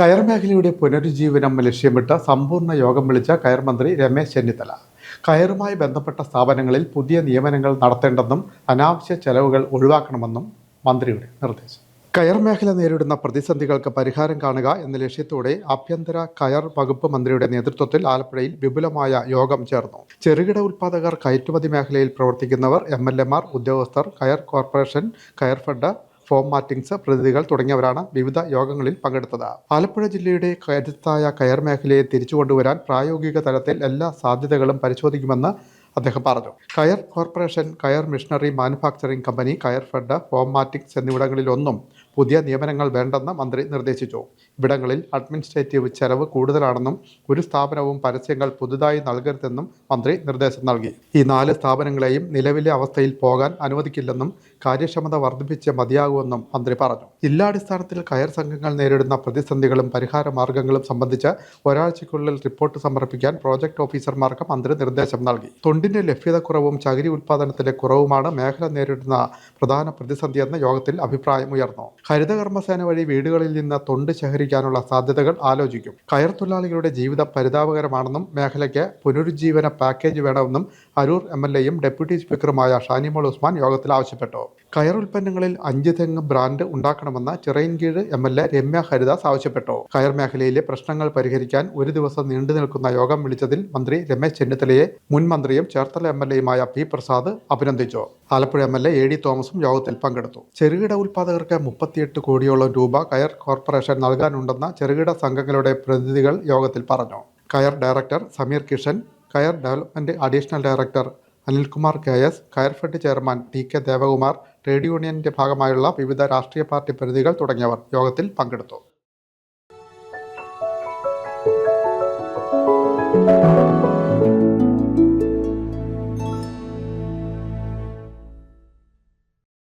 കയർ മേഖലയുടെ പുനരുജ്ജീവനം ലക്ഷ്യമിട്ട് സമ്പൂർണ്ണ യോഗം വിളിച്ച കയർ മന്ത്രി രമേശ് ചെന്നിത്തല കയറുമായി ബന്ധപ്പെട്ട സ്ഥാപനങ്ങളിൽ പുതിയ നിയമനങ്ങൾ നടത്തേണ്ടെന്നും അനാവശ്യ ചെലവുകൾ ഒഴിവാക്കണമെന്നും മന്ത്രിയുടെ നിർദ്ദേശം. കയർ മേഖല നേരിടുന്ന പ്രതിസന്ധികൾക്ക് പരിഹാരം കാണുക എന്ന ലക്ഷ്യത്തോടെ ആഭ്യന്തര കയർ വകുപ്പ് മന്ത്രിയുടെ നേതൃത്വത്തിൽ ആലപ്പുഴയിൽ വിപുലമായ യോഗം ചേർന്നു. ചെറുകിട ഉൽപ്പാദകർ, കയറ്റുമതി മേഖലയിൽ പ്രവർത്തിക്കുന്നവർ, MLA-മാർ, ഉദ്യോഗസ്ഥർ, കയർ കോർപ്പറേഷൻ, കയർ ഫണ്ട്, ഫോം മാറ്റിങ്സ് പ്രതിനിധികൾ തുടങ്ങിയവരാണ് വിവിധ യോഗങ്ങളിൽ പങ്കെടുത്തത്. ആലപ്പുഴ ജില്ലയുടെ കരുത്തായ കയർ മേഖലയെ തിരിച്ചുകൊണ്ടുവരാൻ പ്രായോഗിക തലത്തിൽ എല്ലാ സാധ്യതകളും പരിശോധിക്കുമെന്ന് അദ്ദേഹം പറഞ്ഞു. കയർ കോർപ്പറേഷൻ, കയർ മിഷനറി മാനുഫാക്ചറിംഗ് കമ്പനി, കയർ ഫെഡ്, ഫോം മാറ്റിക്സ് എന്നിവിടങ്ങളിലൊന്നും പുതിയ നിയമനങ്ങൾ വേണ്ടെന്ന് മന്ത്രി നിർദ്ദേശിച്ചു. ഇവിടങ്ങളിൽ അഡ്മിനിസ്ട്രേറ്റീവ് ചെലവ് കൂടുതലാണെന്നും ഒരു സ്ഥാപനവും പരസ്യങ്ങൾ പുതുതായി നൽകരുതെന്നും മന്ത്രി നിർദ്ദേശം നൽകി. ഈ 4 സ്ഥാപനങ്ങളെയും നിലവിലെ അവസ്ഥയിൽ പോകാൻ അനുവദിക്കില്ലെന്നും കാര്യക്ഷമത വർദ്ധിപ്പിച്ച് മതിയാകുമെന്നും മന്ത്രി പറഞ്ഞു. ജില്ലാടിസ്ഥാനത്തിൽ കയർ സംഘങ്ങൾ നേരിടുന്ന പ്രതിസന്ധികളും പരിഹാര മാർഗങ്ങളും സംബന്ധിച്ച് ഒരാഴ്ചയ്ക്കുള്ളിൽ റിപ്പോർട്ട് സമർപ്പിക്കാൻ പ്രോജക്ട് ഓഫീസർമാർക്ക് മന്ത്രി നിർദ്ദേശം നൽകി. തൊണ്ടിന്റെ ലഭ്യതക്കുറവും ചകിരി ഉൽപ്പാദനത്തിലെ കുറവുമാണ് മേഖല നേരിടുന്ന പ്രധാന പ്രതിസന്ധിയെന്ന് യോഗത്തിൽ അഭിപ്രായമുയർന്നു. ഹരിതകർമ്മസേന വഴി വീടുകളിൽ നിന്ന് തൊണ്ട് ശേഖരിക്കാനുള്ള സാധ്യതകൾ ആലോചിക്കും. കയർ തൊഴിലാളികളുടെ ജീവിതം പരിതാപകരമാണെന്നും മേഖലയ്ക്ക് പുനരുജ്ജീവന പാക്കേജ് വേണമെന്നും അരൂർ MLA-യും ഡെപ്യൂട്ടി സ്പീക്കറുമായ ഷാനിമോൾ ഉസ്മാൻ യോഗത്തിൽ ആവശ്യപ്പെട്ടു. കയർ ഉൽപ്പന്നങ്ങളിൽ 5 തെങ്ങ് ബ്രാൻഡ് ഉണ്ടാക്കണമെന്ന് ചിറയിൻകീഴ് MLA രമ്യ ഹരിദാസ് ആവശ്യപ്പെട്ടു. കയർ മേഖലയിലെ പ്രശ്നങ്ങൾ പരിഹരിക്കാൻ ഒരു ദിവസം നീണ്ടു നിൽക്കുന്ന യോഗം വിളിച്ചതിൽ മന്ത്രി രമേശ് ചെന്നിത്തലയെ മുൻ മന്ത്രിയും ചേർത്തല MLA-യുമായ P. പ്രസാദ് അഭിനന്ദിച്ചു. ആലപ്പുഴ MLA AD തോമസും യോഗത്തിൽ പങ്കെടുത്തു. ചെറുകിട ഉൽപ്പാദകർക്ക് 38 കോടിയോളം രൂപ കയർ കോർപ്പറേഷൻ നൽകാനുണ്ടെന്ന് ചെറുകിട സംഘങ്ങളുടെ പ്രതിനിധികൾ യോഗത്തിൽ പറഞ്ഞു. കയർ ഡയറക്ടർ സമീർ കിഷൻ, കയർ development additional director Anilkumar KS, കയർ fed chairman TK Devakumar, trade യൂണിയന്റെ ഭാഗമായുള്ള വിവിധ രാഷ്ട്രീയ പാർട്ടി പ്രതിനിധികൾ തുടങ്ങിയവർ യോഗത്തിൽ പങ്കെടുത്തു.